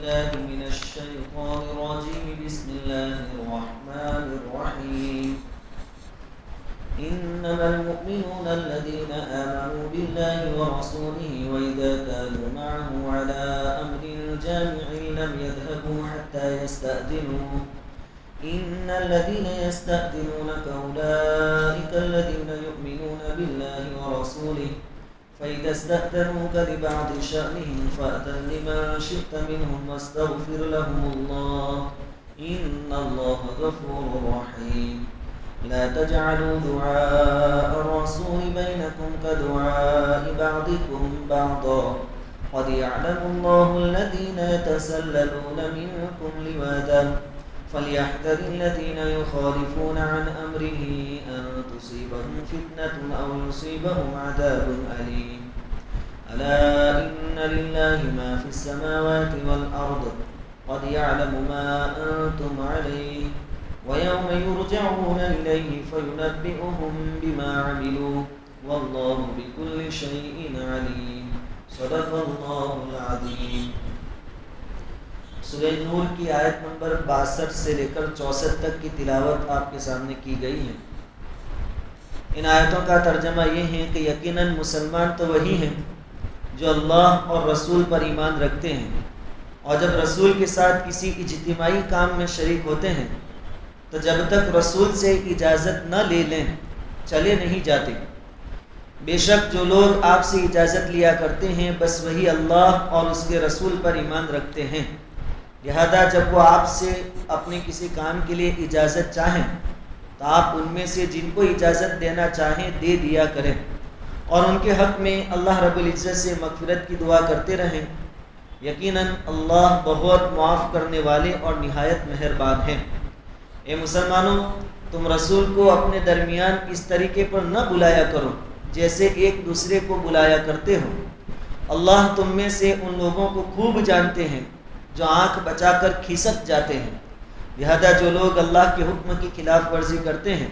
بالله من الشيطان الرجيم. بسم الله الرحمن الرحيم. إنما المؤمنون الذين آمنوا بالله ورسوله وإذا كانوا معه على أمر جامع لم يذهبوا حتى يستأذنوه إن الذين يستأذنونك أولئك الذين يؤمنون بالله ورسوله فإذا استأذنوك لبعض شأنهم فأذن لما شئت منهم واستغفر لهم الله إن الله غفور رحيم. لا تجعلوا دعاء الرسول بينكم كدعاء بعضكم بعضا قد يعلم الله الذين يتسللون منكم لواذا فليحذر الذين يخالفون عن أمره أن تصيبهم فتنة أو يصيبهم عذاب أليم. ألا إن لله ما في السماوات والأرض قد يعلم ما أنتم عليه ويوم يرجعون إليه فينبئهم بما عملوا والله بكل شيء عليم. صدق الله العظيم. سورہ نور کی آیت نمبر 62 سے لے کر 64 تک کی تلاوت آپ کے سامنے کی گئی ہے. ان آیتوں کا ترجمہ یہ ہے کہ یقیناً مسلمان تو وہی ہیں جو اللہ اور رسول پر ایمان رکھتے ہیں اور جب رسول کے ساتھ کسی اجتماعی کام میں شریک ہوتے ہیں تو جب تک رسول سے اجازت نہ لے لیں چلے نہیں جاتے. بے شک جو لوگ آپ سے اجازت لیا کرتے ہیں بس وہی اللہ اور اس کے رسول پر ایمان رکھتے ہیں. لہذا جب وہ آپ سے اپنے کسی کام کے لیے اجازت چاہیں تو آپ ان میں سے جن کو اجازت دینا چاہیں دے دیا کریں اور ان کے حق میں اللہ رب العزت سے مغفرت کی دعا کرتے رہیں. یقیناً اللہ بہت معاف کرنے والے اور نہایت مہربان ہیں. اے مسلمانوں، تم رسول کو اپنے درمیان اس طریقے پر نہ بلایا کرو جیسے ایک دوسرے کو بلایا کرتے ہو. اللہ تم میں سے ان لوگوں کو خوب جانتے ہیں جو آنکھ بچا کر کھسک جاتے ہیں. لہذا جو لوگ اللہ کے حکم کی خلاف ورزی کرتے ہیں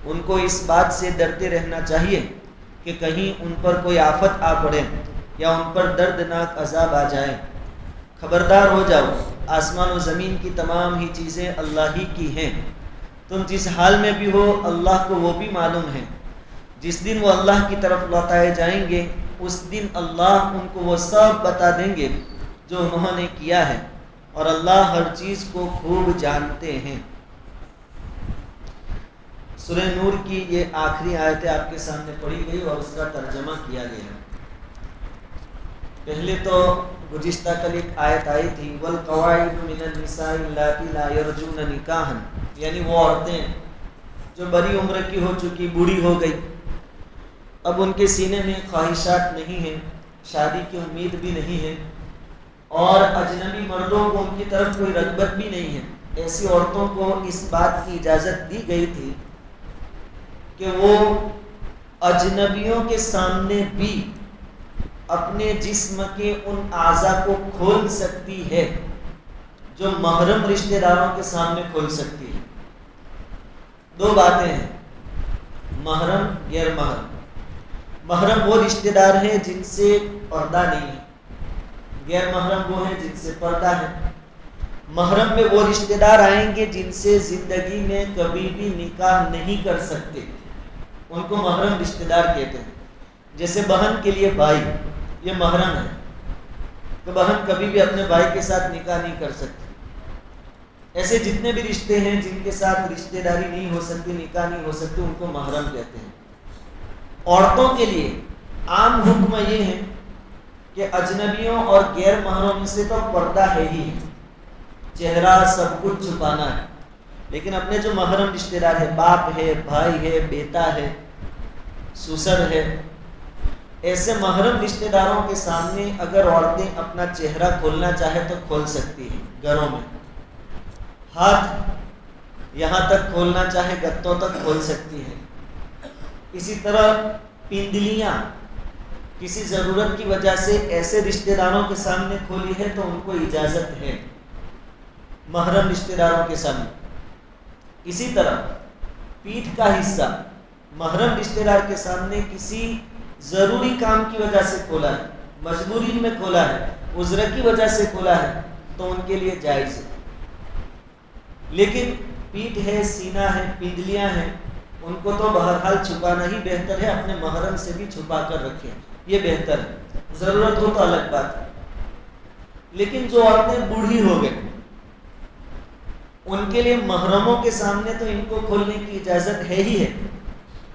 ان کو اس بات سے ڈرتے رہنا چاہیے کہ کہیں ان پر کوئی آفت آ پڑے یا ان پر دردناک عذاب آ جائے. خبردار ہو جاؤ، آسمان و زمین کی تمام ہی چیزیں اللہ ہی کی ہیں. تم جس حال میں بھی ہو اللہ کو وہ بھی معلوم ہے. جس دن وہ اللہ کی طرف لوٹائے جائیں گے اس دن اللہ ان کو وہ سب بتا دیں گے جو انہوں نے کیا ہے اور اللہ ہر چیز کو خوب جانتے ہیں. سورہ نور کی یہ آخری آیتیں آپ کے سامنے پڑھی گئی اور اس کا ترجمہ کیا گیا. پہلے تو گزشتہ کل ایک آیت آئی تھی وَالْقَوَاعِدُ مِنَ النِّسَاءِ اللَّاتِي لَا يَرْجُونَ نِكَاحًا، یعنی وہ عورتیں جو بڑی عمر کی ہو چکی، بوڑھی ہو گئی، اب ان کے سینے میں خواہشات نہیں ہیں، شادی کی امید بھی نہیں ہے اور اجنبی مردوں کو ان کی طرف کوئی رغبت بھی نہیں ہے. ایسی عورتوں کو اس بات کی اجازت دی گئی تھی کہ وہ اجنبیوں کے سامنے بھی اپنے جسم کے ان اعضاء کو کھول سکتی ہے جو محرم رشتہ داروں کے سامنے کھول سکتی ہے. دو باتیں ہیں، محرم غیر محرم. محرم وہ رشتہ دار ہیں جن سے پردہ نہیں ہے، غیر محرم وہ ہیں جن سے پردہ ہے. محرم میں وہ رشتہ دار آئیں گے جن سے زندگی میں کبھی بھی نکاح نہیں کر سکتے، ان کو محرم رشتہ دار کہتے ہیں. جیسے بہن کے لیے بھائی یہ محرم ہے تو بہن کبھی بھی اپنے بھائی کے ساتھ نکاح نہیں کر سکتی. ایسے جتنے بھی رشتے ہیں جن کے ساتھ رشتہ داری نہیں ہو سکتی، نکاح نہیں ہو سکتی، ان کو محرم کہتے ہیں. عورتوں کے لیے عام حکم یہ ہے کہ اجنبیوں اور غیر محرم سے تو پردہ ہے ہی ہے، چہرہ سب کچھ چھپانا ہے، لیکن اپنے جو محرم رشتہ دار ہے، باپ ہے، بھائی ہے، بیٹا ہے، سسر ہے، ایسے محرم رشتہ داروں کے سامنے اگر عورتیں اپنا چہرہ کھولنا چاہے تو کھول سکتی ہیں. گھروں میں ہاتھ یہاں تک کھولنا چاہے گتوں تک کھول سکتی ہیں. اسی طرح پنڈلیاں کسی ضرورت کی وجہ سے ایسے رشتہ داروں کے سامنے کھولی ہے تو ان کو اجازت ہے محرم رشتہ داروں کے سامنے. اسی طرح پیٹھ کا حصہ محرم رشتہ دار کے سامنے کسی ضروری کام کی وجہ سے کھولا ہے، مجبوری میں کھولا ہے، عذر کی وجہ سے کھولا ہے تو ان کے لیے جائز ہے، لیکن پیٹھ ہے، سینہ ہے، پنڈلیاں ہیں، ان کو تو بہرحال چھپانا ہی بہتر ہے، اپنے محرم سے بھی چھپا کر رکھیں، یہ بہتر ہے، ضرورت ہو تو الگ بات ہے۔ لیکن جو عورتیں بوڑھی ہو گئیں ان کے لیے محرموں کے سامنے تو ان کو کھولنے کی اجازت ہے ہی ہے،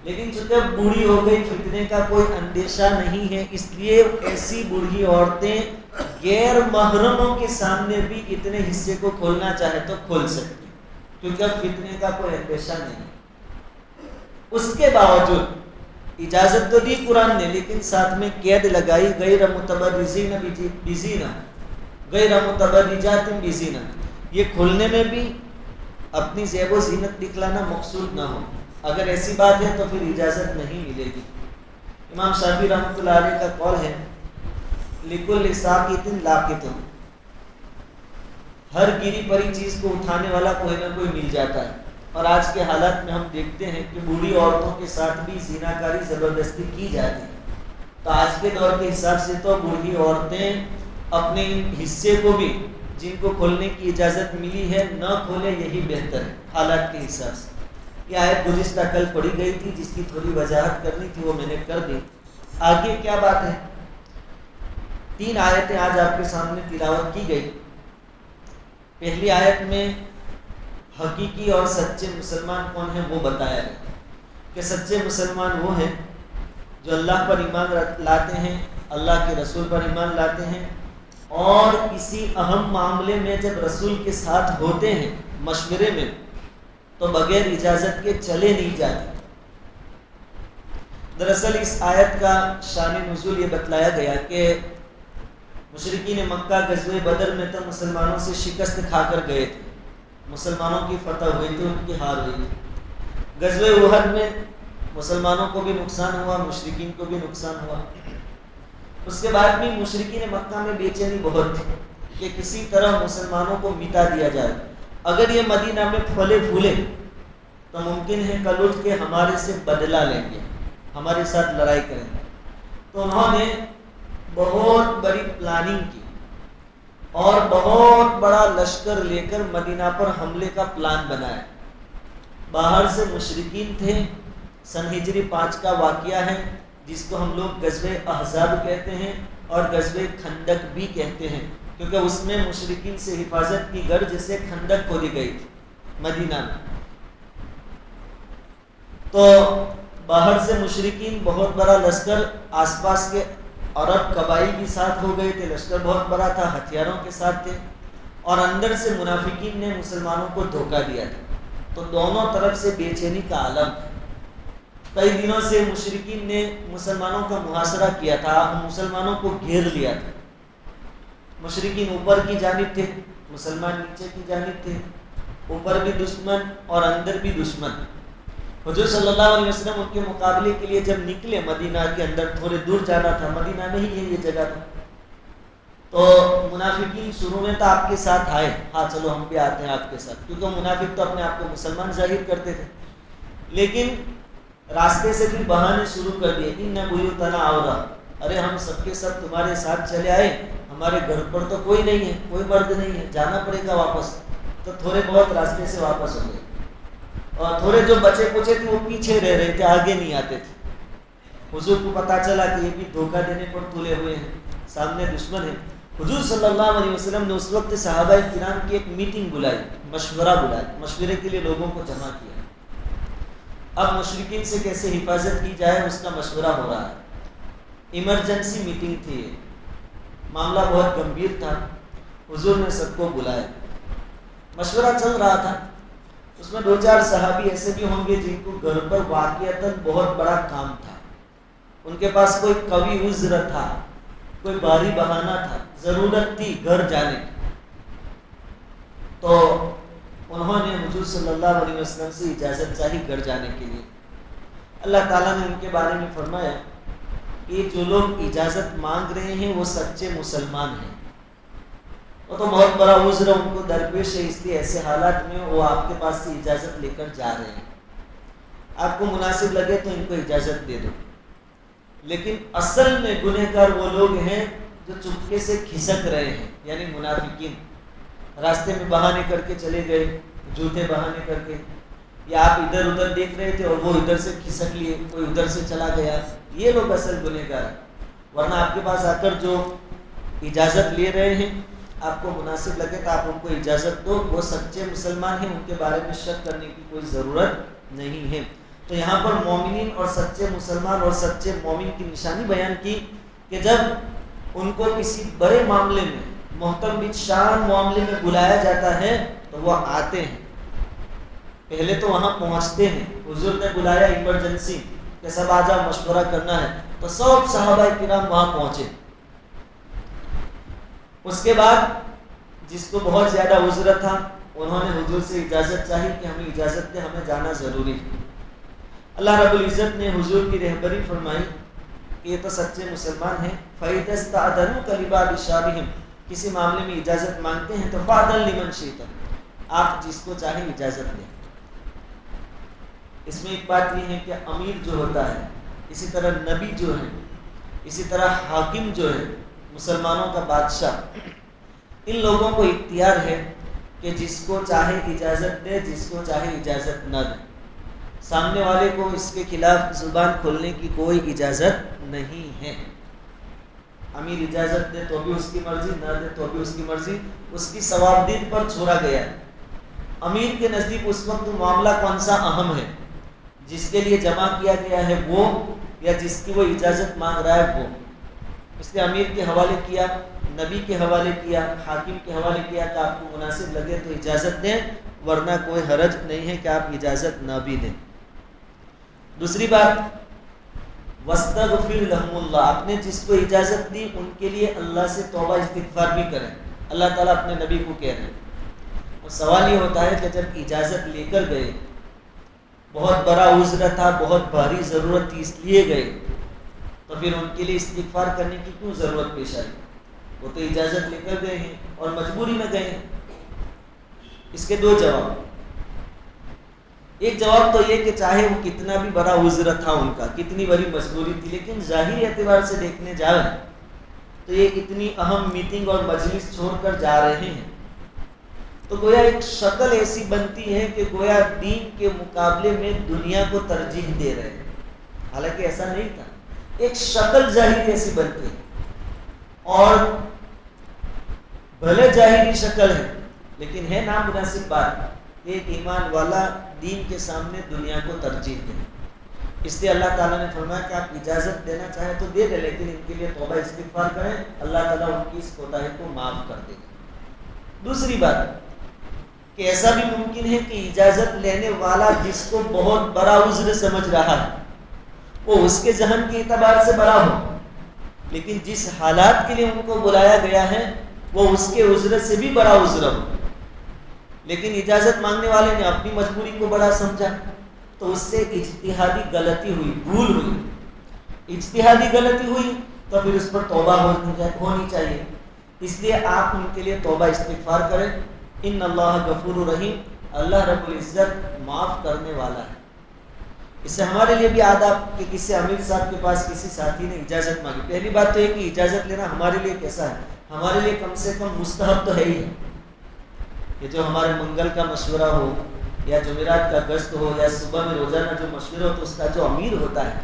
لیکن چونکہ بوڑھی ہو گئی، فتنے کا کوئی اندیشہ نہیں ہے، اس لیے ایسی بوڑھی عورتیں غیر محرموں کے سامنے بھی اتنے حصے کو کھولنا چاہے تو کھول سکتی، کیونکہ اب فتنے کا کوئی اندیشہ نہیں۔ اس کے باوجود اجازت تو دی قرآن نے، لیکن ساتھ میں قید لگائی، غیر متبرجین بزینہ، غیر متبرجات بزینہ، یہ کھولنے میں بھی اپنی زیب و زینت دکھلانا مقصود نہ ہو، اگر ایسی بات ہے تو پھر اجازت نہیں ملے گی۔ امام شافعی رحمۃ اللہ علیہ کا قول ہے لکل ساقط لاقط، ہر گری پڑی چیز کو اٹھانے والا کوئی نہ کوئی مل جاتا ہے، اور آج کے حالات میں ہم دیکھتے ہیں کہ بوڑھی عورتوں کے ساتھ بھی زیناکاری زبردستی کی جاتی ہے، تو آج کے دور کے حساب سے تو بوڑھی عورتیں اپنے حصے کو بھی جن کو کھولنے کی اجازت ملی ہے نہ کھولے، یہی بہتر ہے حالات کے حساب سے۔ یہ آیت گزشتہ کل پڑھی گئی تھی، جس کی تھوڑی وضاحت کرنی تھی وہ میں نے کر دی۔ آگے کیا بات ہے؟ 3 آیتیں آج آپ کے سامنے تلاوت کی گئی۔ پہلی آیت میں حقیقی اور سچے مسلمان کون ہیں وہ بتایا گیا کہ سچے مسلمان وہ ہیں جو اللہ پر ایمان لاتے ہیں، اللہ کے رسول پر ایمان لاتے ہیں، اور کسی اہم معاملے میں جب رسول کے ساتھ ہوتے ہیں مشورے میں تو بغیر اجازت کے چلے نہیں جاتے۔ دراصل اس آیت کا شان نزول یہ بتلایا گیا کہ مشرکین مکہ غزوہ بدر میں تو مسلمانوں سے شکست کھا کر گئے تھے، مسلمانوں کی فتح ہوئی تھی، ان کی ہار ہوئی تھی۔ غزوہ احد میں مسلمانوں کو بھی نقصان ہوا، مشرکین کو بھی نقصان ہوا۔ اس کے بعد بھی مشرکین مکہ میں بے چینی بہت تھی کہ کسی طرح مسلمانوں کو مٹا دیا جائے، اگر یہ مدینہ میں پھلے پھولے تو ممکن ہے کل اٹھ کے ہمارے سے بدلہ لیں گے، ہمارے ساتھ لڑائی کریں گے۔ تو انہوں نے بہت بڑی پلاننگ کی اور بہت بڑا لشکر لے کر مدینہ پر حملے کا پلان بنایا۔ باہر سے مشرکین تھے، سن ہجری 5 کا واقعہ ہے، جس کو ہم لوگ غزوہ احزاب کہتے ہیں اور غزوہ خندق بھی کہتے ہیں، کیونکہ اس میں مشرکین سے حفاظت کی غرض سے خندق کھودی گئی تھی مدینہ میں۔ تو باہر سے مشرکین بہت بڑا لشکر، آس پاس کے عرب قبائل بھی ساتھ ہو گئے تھے، لشکر بہت بڑا تھا، ہتھیاروں کے ساتھ تھے، اور اندر سے منافقین نے مسلمانوں کو دھوکہ دیا تھا، تو دونوں طرف سے بے چینی کا عالم تھا۔ کئی دنوں سے مشرکین نے مسلمانوں کا محاصرہ کیا تھا، مسلمانوں کو گھیر لیا تھا۔ مشرکین اوپر کی جانب تھے، مسلمان نیچے کی جانب تھے، اوپر بھی دشمن اور اندر بھی دشمن۔ حضور صلی اللہ علیہ وسلم ان کے مقابلے کے لیے جب نکلے مدینہ کے اندر، تھوڑے دور جانا تھا، مدینہ میں ہی یہ جگہ تھا، تو منافقین شروع میں تو آپ کے ساتھ آئے، ہاں چلو ہم بھی آتے ہیں آپ کے ساتھ، کیونکہ منافق تو اپنے آپ کو مسلمان ظاہر کرتے تھے، لیکن راستے سے پھر بہانے شروع کر دیے، ان بیوتنا عورہ، ارے ہم سب کے سب تمہارے ساتھ چلے آئے، ہمارے گھر پر تو کوئی نہیں ہے، کوئی مرد نہیں ہے، جانا پڑے گا واپس۔ تو تھوڑے بہت راستے سے واپس ہو گئے، اور تھوڑے جو بچے کچے تھے وہ پیچھے رہ رہے تھے، آگے نہیں آتے تھے۔ حضور کو پتہ چلا کہ یہ بھی دھوکہ دینے پر تلے ہوئے ہیں، سامنے دشمن ہے۔ حضور صلی اللہ علیہ وسلم نے اس وقت صحابہ کرام کی ایک میٹنگ بلائی، مشورہ بلایا، مشورے کے لیے لوگوں کو جمع کیا۔ اب مشرکین سے کیسے حفاظت کی جائے اس کا مشورہ ہو رہا ہے۔ ایمرجنسی میٹنگ تھی، معاملہ بہت گمبھیر تھا، حضور نے سب کو بلایا، مشورہ چل رہا تھا۔ اس میں 2-4 صحابی ایسے بھی ہوں گے جن کو گھر پر واقعتاً بہت بڑا کام تھا، ان کے پاس کوئی قوی عذر تھا، کوئی بھاری بہانہ تھا، ضرورت تھی گھر جانے کی، تو انہوں نے حضور صلی اللہ علیہ وسلم سے اجازت چاہی گھر جانے کے لیے۔ اللہ تعالیٰ نے ان کے بارے میں فرمایا کہ جو لوگ اجازت مانگ رہے ہیں وہ سچے مسلمان ہیں، وہ تو بہت بڑا عذر ان کو درپیش ہے، اس لیے ایسے حالات میں وہ آپ کے پاس سے اجازت لے کر جا رہے ہیں، آپ کو مناسب لگے تو ان کو اجازت دے دو۔ لیکن اصل میں گنہگار وہ لوگ ہیں جو چپکے سے کھسک رہے ہیں، یعنی منافقین، راستے میں بہانے کر کے چلے گئے، جھوٹے بہانے کر کے، یا آپ ادھر ادھر دیکھ رہے تھے اور وہ ادھر سے کھسک لیے، کوئی ادھر سے چلا گیا، یہ لوگ اصل گنہگار ہیں۔ ورنہ آپ کے پاس آ کر جو اجازت لے رہے ہیں، آپ کو مناسب لگے تو آپ ان کو اجازت دو، وہ سچے مسلمان ہیں، ان کے بارے میں شک کرنے کی کوئی ضرورت نہیں ہے۔ تو یہاں پر مومنین اور سچے مسلمان اور سچے مومن کی نشانی بیان کی کہ جب ان کو کسی بڑے معاملے میں، محترم شان معاملے میں بلایا جاتا ہے تو وہ آتے ہیں، پہلے تو وہاں پہنچتے ہیں۔ حضور نے بلایا ایمرجنسی کہ سب آ جاؤ، مشورہ کرنا ہے، تو سب صحابہ کرام وہاں پہنچے۔ اس کے بعد جس کو بہت زیادہ عذر تھا، انہوں نے حضور سے اجازت چاہی کہ ہمیں اجازت دے، ہمیں جانا ضروری ہے۔ اللہ رب العزت نے حضور کی رہبری فرمائی کہ یہ تو سچے مسلمان ہیں، فَإِذَا اسْتَأْذَنُوكَ لِبَعْضِ شَأْنِهِمْ، کسی معاملے میں اجازت مانگتے ہیں تو فَأْذَن لِمَنْ شِئْتَ، آپ جس کو چاہیں اجازت دیں۔ اس میں ایک بات یہ ہے کہ امیر جو ہوتا ہے، اسی طرح نبی جو ہے، اسی طرح حاکم جو ہے، مسلمانوں کا بادشاہ، ان لوگوں کو اختیار ہے کہ جس کو چاہے اجازت دے، جس کو چاہے اجازت نہ دے۔ سامنے والے کو اس کے خلاف زبان کھولنے کی کوئی اجازت نہیں ہے۔ امیر اجازت دے تو بھی اس کی مرضی، نہ دے تو بھی اس کی مرضی، اس کی ثوابدید پر چھوڑا گیا ہے۔ امیر کے نزدیک اس وقت معاملہ کون سا اہم ہے، جس کے لیے جمع کیا گیا ہے وہ، یا جس کی وہ اجازت مانگ رہا ہے وہ۔ اس نے امیر کے حوالے کیا، نبی کے حوالے کیا، حاکم کے حوالے کیا کہ آپ کو مناسب لگے تو اجازت دیں، ورنہ کوئی حرج نہیں ہے کہ آپ اجازت نہ بھی دیں۔ دوسری بات، وَاسْتَغْفِرْ لَهُمُ اللَّهُ، آپ نے جس کو اجازت دی ان کے لیے اللہ سے توبہ استغفار بھی کریں۔ اللہ تعالیٰ اپنے نبی کو کہہ رہے ہیں۔ اور سوال یہ ہوتا ہے کہ جب اجازت لے کر گئے، بہت بڑا عذر تھا، بہت بھاری ضرورت تھی، اس لیے گئے، تو پھر ان کے لیے استغفار کرنے کی کیوں ضرورت پیش آئی؟ وہ تو اجازت لے کر گئے ہیں اور مجبوری میں گئے ہیں۔ اس کے دو جواب۔ ایک جواب تو یہ کہ چاہے وہ کتنا بھی بڑا عذر تھا ان کا، کتنی بڑی مجبوری تھی، لیکن ظاہری اعتبار سے دیکھنے جائیں تو یہ اتنی اہم میٹنگ اور مجلس چھوڑ کر جا رہے ہیں، تو گویا ایک شکل ایسی بنتی ہے کہ گویا دین کے مقابلے میں دنیا کو ترجیح دے رہے ہیں، حالانکہ ایسا نہیں تھا۔ ایک شکل ظاہری ایسی بنتی ہے، اور بھلے ظاہری شکل ہے لیکن ہے نامناسب بات، ایک ایمان والا دین کے سامنے دنیا کو ترجیح دے۔ اس لیے اللہ تعالیٰ نے فرمایا کہ آپ اجازت دینا چاہیں تو دے دیں، لیکن ان کے لیے توبہ استغفار کریں، اللہ تعالیٰ ان کی اس کوتاہی کو معاف کر دے گا۔ دوسری بات کہ ایسا بھی ممکن ہے کہ اجازت لینے والا جس کو بہت بڑا عذر سمجھ رہا ہے، وہ اس کے ذہن کے اعتبار سے بڑا ہو، لیکن جس حالات کے لیے ان کو بلایا گیا ہے وہ اس کے عذر سے بھی بڑا عذر ہو، لیکن اجازت مانگنے والے نے اپنی مجبوری کو بڑا سمجھا، تو اس سے اجتہادی غلطی ہوئی، بھول ہوئی، اجتہادی غلطی ہوئی تو پھر اس پر توبہ ہونی چاہیے۔ اس لیے آپ ان کے لیے توبہ استغفار کریں۔ ان اللہ غفور رحیم، اللہ رب العزت معاف کرنے والا ہے۔ اس سے ہمارے لیے بھی آداب کہ کسی امیر صاحب کے پاس کسی ساتھی نے اجازت مانگی، پہلی بات تو یہ کہ اجازت لینا ہمارے لیے کیسا ہے، ہمارے لیے کم سے کم مستحب تو ہے ہی ہے کہ جو ہمارے منگل کا مشورہ ہو، یا جمعرات کا گشت ہو، یا صبح میں روزانہ جو مشورہ ہو، تو اس کا جو امیر ہوتا ہے،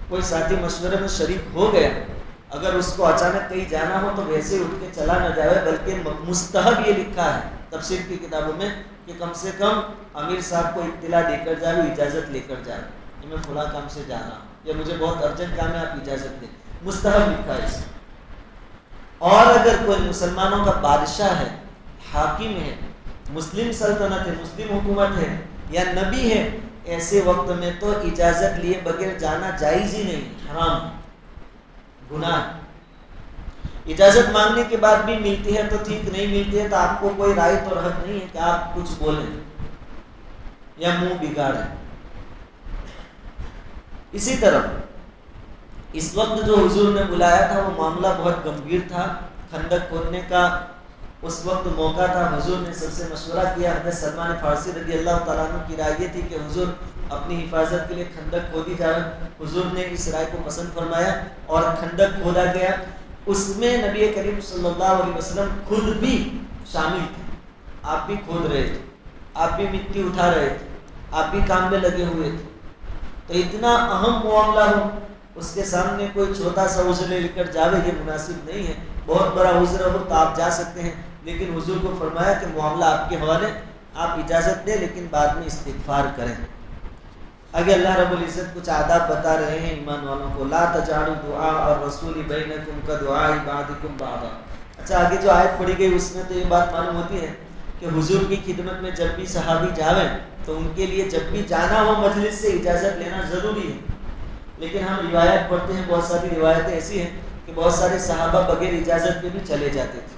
کوئی ساتھی مشورے میں شریک ہو گیا، اگر اس کو اچانک کہیں جانا ہو تو ویسے اٹھ کے چلا نہ جائے، بلکہ مستحب یہ لکھا ہے تفسیر کی کتابوں میں کہ کم سے کم امیر صاحب کو اطلاع دے کر جائے، اجازت لے کر جائے کہ میں فلاں کام سے جا رہا ہوں، یا مجھے بہت ارجنٹ کام ہے، آپ اجازت دیں، مستحب لکھا ہے اس میں۔ اور اگر کوئی مسلمانوں کا بادشاہ ہے، حاکم ہے، مسلم سلطنت ہے، مسلم حکومت ہے، یا نبی ہے، ایسے وقت میں تو اجازت لیے بغیر جانا جائز ہی نہیں، حرام، گناہ۔ اجازت مانگنے کے بعد بھی ملتی ہے تو ٹھیک، نہیں ملتی ہے تو آپ کو کوئی رائٹ اور حق نہیں ہے کہ آپ کچھ بولیں یا منہ بگاڑیں۔ اسی طرح اس وقت جو حضور نے بلایا تھا وہ معاملہ بہت گمبھیر تھا، خندق کھودنے کا اس وقت موقع تھا۔ حضور نے سب سے مشورہ کیا، حضرت سلمان فارسی رضی اللہ تعالیٰ عنہ کی رائے یہ تھی کہ حضور اپنی حفاظت کے لیے خندق کھودی جائے، حضور نے اس رائے کو پسند فرمایا اور خندق کھودا گیا۔ اس میں نبی کریم صلی اللہ علیہ وسلم خود بھی شامل تھے، آپ بھی کھود رہے تھے، آپ بھی مٹی اٹھا رہے تھے، آپ بھی کام میں لگے ہوئے تھے، تو اتنا اہم معاملہ ہو اس کے سامنے کوئی چھوٹا سا عذر لے کر جاوے، یہ مناسب نہیں ہے۔ بہت بڑا عذر ہو تو آپ جا سکتے ہیں، لیکن حضور کو فرمایا کہ معاملہ آپ کے حوالے، آپ اجازت دیں لیکن بعد میں استغفار کریں۔ آگے اللہ رب العزت کچھ آداب بتا رہے ہیں ایمان والوں کو، لا تجعلوا دعاء الرسول بینکم کدعاء بعضکم بعضا۔ اچھا آگے جو آیت پڑھی گئی اس میں تو یہ بات معلوم ہوتی ہے کہ حضور کی خدمت میں جب بھی صحابی جاویں تو ان کے لیے جب بھی جانا ہو مجلس سے اجازت لینا ضروری ہے، لیکن ہم روایت پڑھتے ہیں، بہت ساری روایتیں ایسی ہیں کہ بہت سارے صحابہ بغیر اجازت کے بھی چلے جاتے تھے،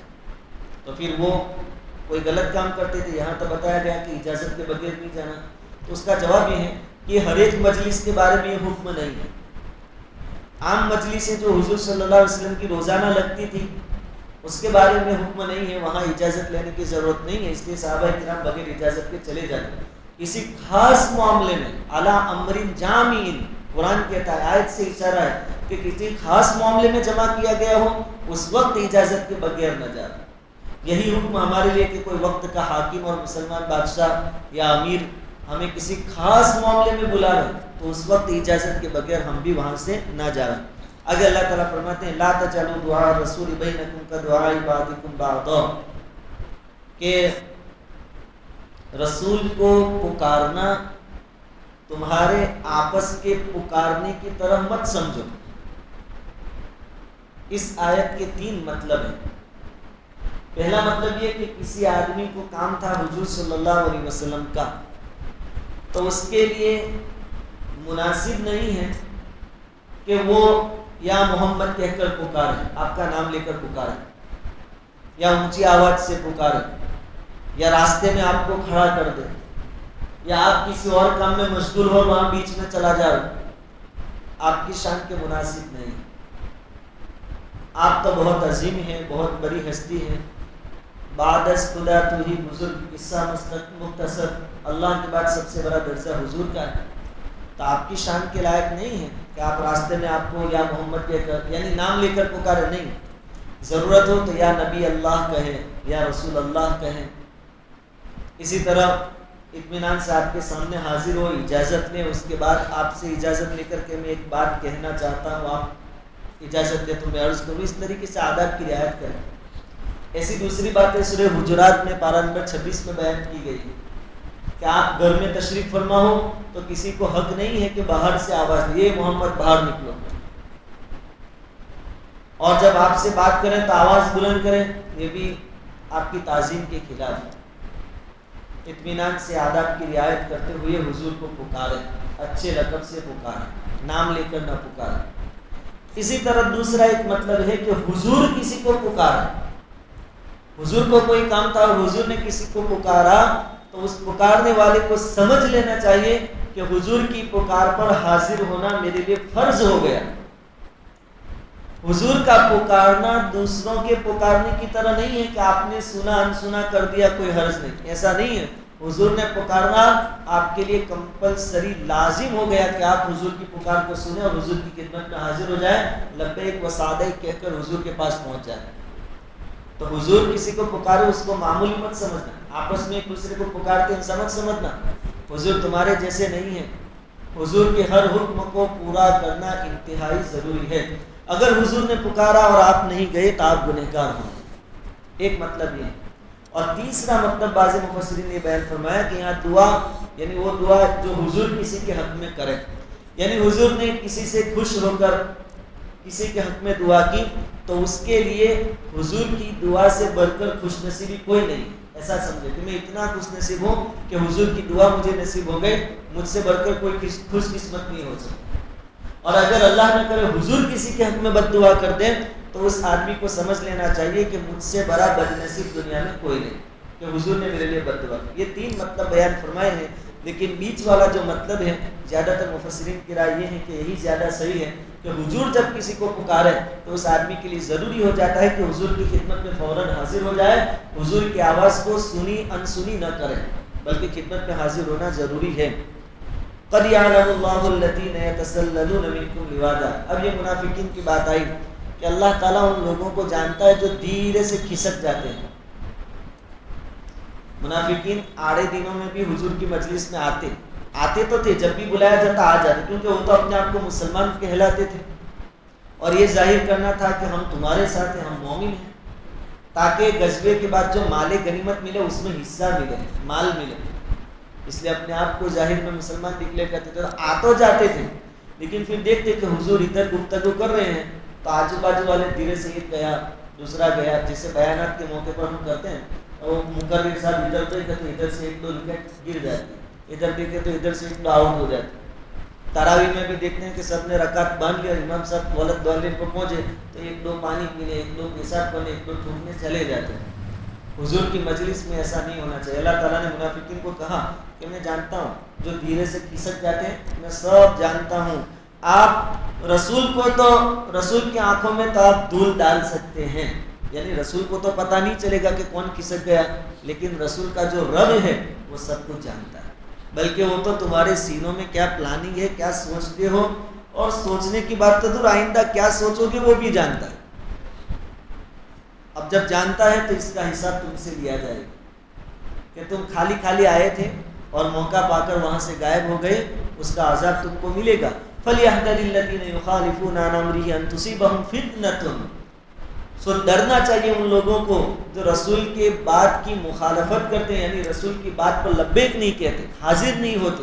تو پھر وہ کوئی غلط کام کرتے تھے۔ یہاں تو بتایا گیا کہ اجازت کے بغیر نہیں جانا، تو اس کا جواب یہ ہے کہ ہر ایک مجلس کے بارے میں یہ حکم نہیں ہے۔ عام مجلسیں جو حضور صلی اللہ علیہ وسلم کی روزانہ لگتی تھی اس کے بارے میں حکم نہیں ہے، وہاں اجازت لینے کی ضرورت نہیں ہے، اس لیے صحابہ کرام بغیر اجازت کے چلے جاتے ہیں۔ کسی خاص معاملے میں علی امر جامع، قرآن کہتا ہے، آیت سے اشارہ ہے کہ کسی خاص معاملے میں جمع کیا گیا ہو اس وقت اجازت کے بغیر نہ جائے۔ یہی حکم ہمارے لیے کہ کوئی وقت کا حاکم اور مسلمان بادشاہ یا امیر ہمیں کسی خاص معاملے میں بلا رہے تو اس وقت اجازت کے بغیر ہم بھی وہاں سے نہ جائیں۔ اگر اللہ تعالیٰ فرماتے ہیں لا تجعلوا دعاء الرسول بینکم کدعاء بعضکم بعضا، کہ رسول کو پکارنا تمہارے آپس کے پکارنے کی طرح مت سمجھو۔ اس آیت کے 3 مطلب ہیں۔ پہلا مطلب یہ کہ کسی آدمی کو کام تھا حضور صلی اللہ علیہ وسلم کا، تو اس کے لیے مناسب نہیں ہے کہ وہ یا محمد کہہ کر پکارے، آپ کا نام لے کر پکارے، یا اونچی آواز سے پکارے، یا راستے میں آپ کو کھڑا کر دے، یا آپ کسی اور کام میں مشغول ہو وہاں بیچ میں چلا جائے، آپ کی شان کے مناسب نہیں۔ آپ تو بہت عظیم ہیں، بہت بڑی ہستی ہیں، بعد از خدا تو ہی بزرگ، قصہ مختصر، اللہ کے بعد سب سے بڑا درجہ حضور کا ہے، تو آپ کی شان کے لائق نہیں ہے کہ آپ راستے میں آپ کو یا محمد کہہ کر یعنی نام لے کر پکارے، نہیں، ضرورت ہو تو یا نبی اللہ کہیں یا رسول اللہ کہیں۔ اسی طرح اطمینان سے آپ کے سامنے حاضر ہو، اجازت لیں، اس کے بعد آپ سے اجازت لے کر کے میں ایک بات کہنا چاہتا ہوں، آپ اجازت دیں تو میں عرض کروں، اس طریقے سے آداب کی رعایت کریں۔ ایسی دوسری باتیں سورہ حجرات میں پارہ نمبر 26 میں بیان کی گئی ہے کہ آپ گھر میں تشریف فرما ہو تو کسی کو حق نہیں ہے کہ باہر سے آواز دے، یہ محمد باہر نکلو، اور جب آپ سے بات کریں تو آواز بلند کریں، یہ بھی آپ کی تعظیم کے خلاف ہے۔ اطمینان سے آداب کی رعایت کرتے ہوئے حضور کو پکاریں، اچھے لقب سے پکاریں، نام لے کر نہ پکاریں۔ اسی طرح دوسرا ایک مطلب ہے کہ حضور کسی کو پکاریں، حضور کو کوئی کام تھا اور حضور نے کسی کو پکارا تو اس پکارنے والے کو سمجھ لینا چاہیے کہ حضور کی پکار پر حاضر ہونا میرے لیے فرض ہو گیا۔ حضور کا پکارنا دوسروں کے پکارنے کی طرح نہیں ہے کہ آپ نے سنا انسنا کر دیا کوئی حرج نہیں، ایسا نہیں ہے۔ حضور نے پکارنا آپ کے لیے کمپلسری لازم ہو گیا کہ آپ حضور کی پکار کو سنیں اور حضور کی خدمت میں حاضر ہو جائیں، لبیک و سعدیک کہہ کر حضور کے پاس پہنچ جائیں۔ تو حضور کسی کو پکارے اس کو معمولی مت سمجھنا، آپس میں ایک دوسرے کو پکارتے ہیں سمجھ سمجھنا، حضور تمہارے جیسے نہیں ہیں۔ حضور کے ہر حکم کو پورا کرنا انتہائی ضروری ہے۔ اگر حضور نے پکارا اور آپ نہیں گئے تو آپ گنہگار ہوں، ایک مطلب یہ ہے۔ اور تیسرا مطلب بعض مفسرین نے بیان فرمایا کہ یہاں دعا یعنی وہ دعا جو حضور کسی کے حق میں کرے، یعنی حضور نے کسی سے خوش ہو کر کسی کے حق میں دعا کی تو اس کے لیے حضور کی دعا سے بڑھ کر خوش نصیبی کوئی نہیں۔ ایسا سمجھے کہ میں اتنا خوش نصیب ہوں کہ حضور کی دعا مجھے نصیب ہو گئی، مجھ سے بڑھ کر کوئی خوش قسمت نہیں ہو سکتا۔ اور اگر اللہ نہ کرے حضور کسی کے حق میں بد دعا کر دیں تو اس آدمی کو سمجھ لینا چاہیے کہ مجھ سے بڑا بد نصیب دنیا میں کوئی نہیں کہ حضور نے میرے لیے بد دعا کی۔ یہ 3 مطلب بیان فرمائے ہیں، لیکن بیچ والا جو مطلب ہے زیادہ تر مفسرین کی رائے یہ ہے کہ یہی زیادہ صحیح ہے کہ حضور جب کسی کو پکارے تو اس آدمی کے لیے ضروری ہو جاتا ہے کہ حضور کی خدمت میں فوراً حاضر ہو جائے، حضور کی آواز کو سنی انسنی نہ کرے بلکہ خدمت میں حاضر ہونا ضروری ہے۔ قَدْ يَعْلَمُ اللَّهُ الَّذِينَ يَتَسَلَّلُونَ مِنكُمْ لِوَاذًا۔ اب یہ منافقین کی بات آئی کہ اللہ تعالیٰ ان لوگوں کو جانتا ہے جو دھیرے سے کھسک جاتے ہیں، منافقین آڑے دنوں میں بھی حضور کی مجلس میں آتے تو تھے، جب بھی بلایا جاتا آ جاتے، کیونکہ وہ تو اپنے آپ کو مسلمان کہلاتے تھے، اور یہ ظاہر کرنا تھا کہ ہم تمہارے ساتھ ہیں، ہم مومن ہیں، تاکہ غزوے کے بعد جو مال غنیمت ملے اس میں حصہ ملے، مال ملے، اس لیے اپنے آپ کو ظاہر میں مسلمان ڈکلیئر کرتے تھے، آ تو جاتے تھے، لیکن پھر دیکھتے کہ حضور ادھر گفتگو کر رہے ہیں تو آجو باجو والے دھیرے سے ایک گیا، دوسرا گیا، جیسے بیانات کے موقع پر ہم کرتے ہیں، اور مقرر صاحب ادھر دیکھے تو ادھر سے ایک دو وکٹ گر جاتی، ادھر دیکھے تو ادھر سے ایک دو آؤٹ ہو جاتی۔ تراویح میں بھی دیکھتے ہیں کہ سب نے رکعت باندھ لیا، امام صاحب ولد ضالین کو پہنچے تو ایک دو پانی پینے، ایک دو پیشاب کرنے، ایک دو تھوکنے چلے جاتے ہیں۔ حضور کی مجلس میں ایسا نہیں ہونا چاہیے۔ اللہ تعالیٰ نے منافقین کو کہا کہ میں جانتا ہوں جو دھیرے سے کھسک جاتے ہیں، میں سب جانتا ہوں، آپ رسول کو تو رسول کی آنکھوں میں تو آپ دھول ڈال سکتے ہیں، یعنی رسول کو تو پتہ نہیں چلے گا کہ کون کھسک گیا، لیکن رسول کا جو رب ہے وہ سب کچھ جانتا ہے، بلکہ وہ تو تمہارے سینوں میں کیا پلاننگ ہے، کیا سوچتے ہو، اور سوچنے کی بات تو دور، آئندہ کیا سوچو گے وہ بھی جانتا ہے۔ اب جب جانتا ہے تو اس کا حساب تم سے لیا جائے گا کہ تم خالی خالی آئے تھے اور موقع پا کر وہاں سے غائب ہو گئے، اس کا عذاب تم کو ملے گا۔ فَلْيَحْذَرِ الَّذِينَ يُخَالِفُونَ عَنْ أَمْرِهِ أَن تُصِيبَهُمْ فِتْنَةٌ، سو ڈرنا چاہیے ان لوگوں کو جو رسول کے بات کی مخالفت کرتے ہیں، یعنی رسول کی بات پر لبیک نہیں کہتے، حاضر نہیں ہوتے،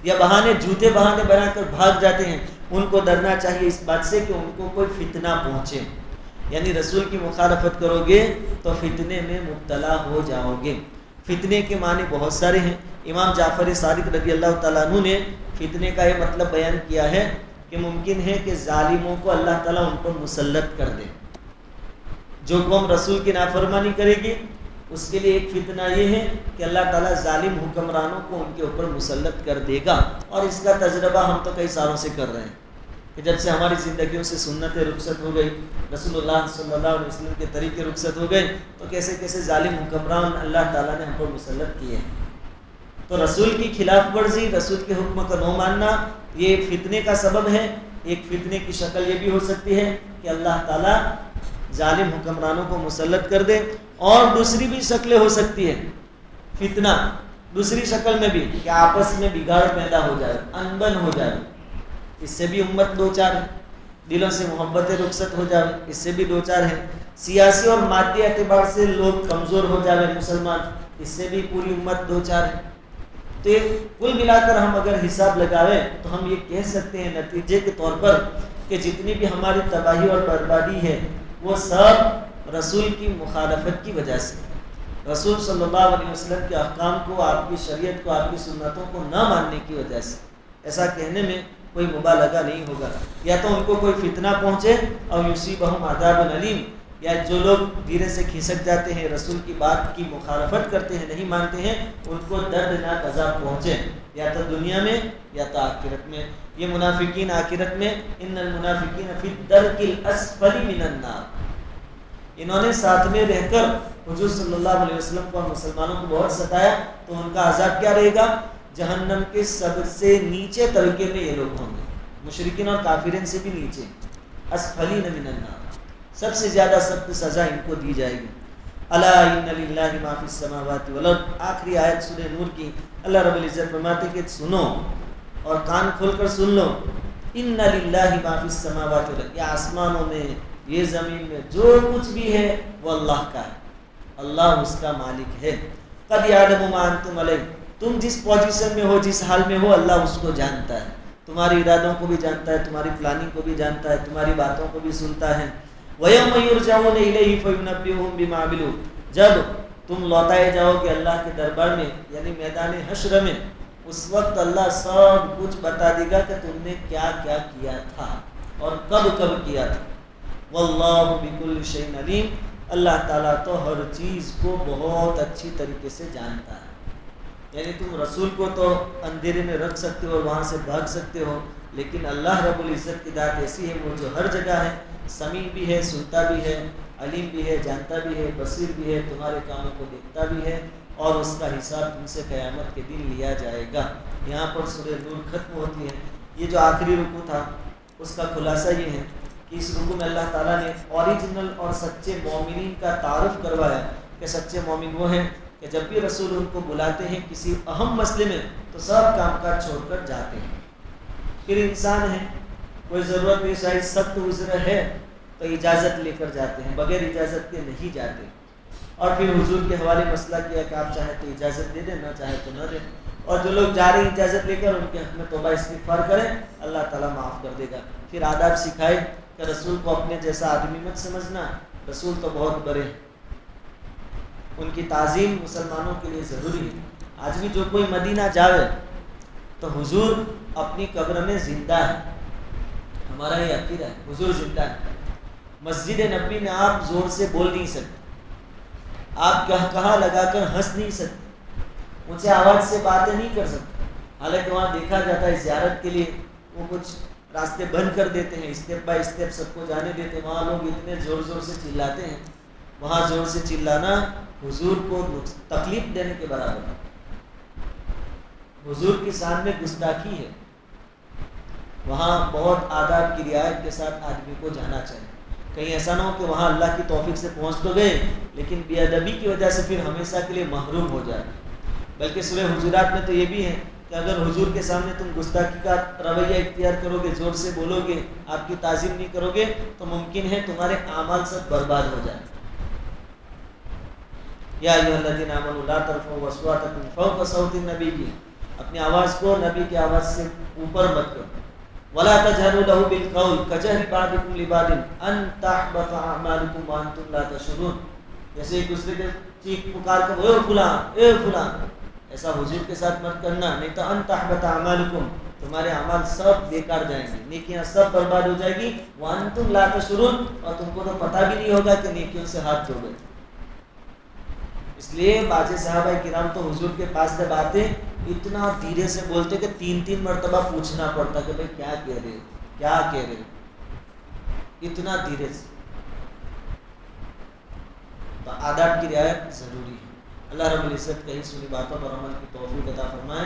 یا بہانے جھوٹے بہانے بنا کر بھاگ جاتے ہیں، ان کو ڈرنا چاہیے اس بات سے کہ ان کو کوئی فتنہ پہنچے، یعنی رسول کی مخالفت کرو گے تو فتنے میں مبتلا ہو جاؤ گے۔ فتنے کے معنی بہت سارے ہیں۔ امام جعفر صادق رضی اللہ تعالیٰ عنہ نے فتنے کا یہ مطلب بیان کیا ہے کہ ممکن ہے کہ ظالموں کو اللہ تعالیٰ ان پر مسلط کر دے۔ جو قوم رسول کی نافرمانی کرے گی اس کے لیے ایک فتنہ یہ ہے کہ اللہ تعالیٰ ظالم حکمرانوں کو ان کے اوپر مسلط کر دے گا، اور اس کا تجربہ ہم تو کئی سالوں سے کر رہے ہیں کہ جب سے ہماری زندگیوں سے سنتیں رخصت ہو گئی، رسول اللہ صلی اللہ علیہ وسلم کے طریقے رخصت ہو گئے، تو کیسے کیسے ظالم حکمران اللہ تعالیٰ نے ہم پر مسلط کیے ہیں۔ تو رسول کی خلاف ورزی، رسول کے حکم کا نہ ماننا، یہ فتنے کا سبب ہے۔ ایک فتنے کی شکل یہ بھی ہو سکتی ہے کہ اللہ تعالیٰ ظالم حکمرانوں کو مسلط کر دے، اور دوسری بھی شکلیں ہو سکتی ہے فتنہ، دوسری شکل میں بھی کہ آپس میں بگاڑ پیدا ہو جائے، انبن ہو جائے، اس سے بھی امت دو چار ہے، دلوں سے محبتیں رخصت ہو جائے، اس سے بھی دو چار ہے، سیاسی اور مادی اعتبار سے لوگ کمزور ہو جائے مسلمان، اس سے بھی پوری امت دو چار ہے۔ تو کل ملا کر ہم اگر حساب لگاویں تو ہم یہ کہہ سکتے ہیں نتیجے کے طور پر کہ جتنی بھی ہماری تباہی اور بربادی ہے وہ سب رسول کی مخالفت کی وجہ سے، رسول صلی اللہ علیہ وسلم کے احکام کو، آپ کی شریعت کو، آپ کی سنتوں کو نہ ماننے کی وجہ سے۔ ایسا کہنے میں کوئی مبالغہ نہیں ہوگا، یا تو ان کو کوئی فتنہ پہنچے اور یصیبہم عذاب علیم، یا جو لوگ دھیرے سے کھسک جاتے ہیں، رسول کی بات کی مخالفت کرتے ہیں، نہیں مانتے ہیں، ان کو دردناک عذاب پہنچے، یا تو دنیا میں یا تو آخرت میں۔ یہ منافقین آخرت میں، ان المنافقین فی الدرک الاسفل من النار، انہوں نے ساتھ میں رہ کر حضور صلی اللہ علیہ وسلم کو اور مسلمانوں کو بہت ستایا، تو ان کا عذاب کیا رہے گا؟ جہنم کے سب سے نیچے طبقے میں یہ لوگ ہوں گے، مشرکین اور کافرین سے بھی نیچے، اسفلین من النار، سب سے زیادہ سخت سزا ان کو دی جائے گی۔ الا ان للہ ما فی السماوات والارض، آخری آیت سورہ نور کی، اللہ رب العزت فرماتے کہ سنو اور کان کھول کر سن لو، ان للہ ما فی السماوات والارض، یہ آسمانوں میں، یہ زمین میں جو کچھ بھی ہے وہ اللہ کا ہے، اللہ اس کا مالک ہے۔ قد یعلم ما انتم علیہ، تم جس پوزیشن میں ہو، جس حال میں ہو، اللہ اس کو جانتا ہے، تمہاری ارادوں کو بھی جانتا ہے، تمہاری پلاننگ کو بھی جانتا ہے، تمہاری باتوں کو بھی سنتا ہے۔ وَيَوْمَ يُرْجَعُونَ إِلَيْهِ فَيُنَبِّئُهُم بِمَا عَمِلُوا، جب تم لوٹائے جاؤ گے اللہ کے دربار میں، یعنی میدان حشر میں، اس وقت اللہ سب کچھ بتا دے گا کہ تم نے کیا کیا کیا تھا اور کب کب کیا تھا۔ وَاللَّهُ بِكُلِّ شَيْءٍ عَلِيمٌ، اللہ تعالیٰ تو ہر چیز کو بہت اچھی طریقے سے جانتا ہے۔ یعنی تم رسول کو تو اندھیرے میں رکھ سکتے ہو، وہاں سے بھاگ سکتے ہو، لیکن اللہ رب العزت کی ذات ایسی ہے وہ جو ہر جگہ ہے، سمیع بھی ہے، سنتا بھی ہے، علیم بھی ہے، جانتا بھی ہے، بصیر بھی ہے، تمہارے کاموں کو دیکھتا بھی ہے، اور اس کا حساب تم سے قیامت کے دن لیا جائے گا۔ یہاں پر سورہ نور ختم ہوتی ہے۔ یہ جو آخری رکوع تھا اس کا خلاصہ یہ ہے کہ اس رکوع میں اللہ تعالیٰ نے اوریجنل اور سچے مومنین کا تعارف کروایا کہ سچے مومن وہ ہیں کہ جب بھی رسول ان کو بلاتے ہیں کسی اہم مسئلے میں تو سب کام کاج چھوڑ کر جاتے ہیں. پھر انسان ہے، کوئی ضرورت پیش آئی، سخت عذر ہے تو اجازت لے کر جاتے ہیں، بغیر اجازت کے نہیں جاتے. اور پھر حضور کے حوالے مسئلہ کیا کہ آپ چاہے تو اجازت دے دیں، نہ چاہے تو نہ دیں. اور جو لوگ جا رہے ہیں اجازت لے کر، ان کے حق میں توبہ استغفار کریں، اللہ تعالیٰ معاف کر دے گا. پھر آداب سکھائے کہ رسول کو اپنے جیسا آدمی مت سمجھنا، رسول تو بہت بڑے ہیں، ان کی تعظیم مسلمانوں کے لیے ضروری ہے. آج بھی جو کوئی مدینہ جاوے تو حضور اپنی قبر میں زندہ ہے. ہمارا یہ عقیدہ ہے، حضور زندہ ہے. مسجد نبوی میں آپ زور سے بول نہیں سکتے، آپ کہا لگا کر ہنس نہیں سکتے، اونچے آواز سے باتیں نہیں کر سکتے. حالانکہ وہاں دیکھا جاتا ہے زیارت کے لیے وہ کچھ راستے بند کر دیتے ہیں، اسٹیپ بائی اسٹیپ سب کو جانے دیتے ہیں. وہاں لوگ اتنے زور زور سے چلاتے ہیں، وہاں زور سے چلانا حضور کو تکلیف دینے کے برابر ہے. حضور کی شان میں گستاخی ہے. وہاں بہت آداب کی رعایت کے ساتھ آدمی کو جانا چاہیے. کہیں ایسا نہ ہو کہ وہاں اللہ کی توفیق سے پہنچ تو گئے لیکن بے ادبی کی وجہ سے پھر ہمیشہ کے لیے محروم ہو جائے. بلکہ سورہ حجرات میں تو یہ بھی ہے کہ اگر حضور کے سامنے تم گستاخی کا رویہ اختیار کرو گے، زور سے بولو گے، آپ کی تعظیم نہیں کرو گے تو ممکن ہے تمہارے اعمال سب برباد ہو جائیں. یا ایھا الذین آمنوا لا ترفعوا اصواتکم فوق صوت النبی، اپنی آواز کو نبی کی آواز سے اوپر مت کرو. ولا تجهروا له بالقول كجهر بعضكم لبعض ان تحبط اعمالكم وانتم لا تشعرون. جیسے ایک دوسرے کے چیخ پکار کر اے فلاں اے فلاں، ایسا حضور کے ساتھ مت کرنا، نہیں تو ان تحبط اعمالكم، تمہارے اعمال سب بیکار جائیں گے، نیکیاں سب برباد ہو جائے گی. وانتم لا تشعرون، اور تم کو تو پتہ بھی نہیں ہوگا کہ نیکیوں سے ہاتھ دھو گئے. اس لیے بعض صحابہ کرام تو حضور کے پاس جب آتے اتنا دھیرے سے بولتے کہ 3 مرتبہ پوچھنا پڑتا کہ بھائی کیا کہہ رہے ہو، کیا کہہ رہے ہو، اتنا دھیرے سے. تو آداب کی رعایت ضروری ہے. اللہ رب العزت کہیں سنی باتوں پر عمل کی توفیق عطا فرمائے.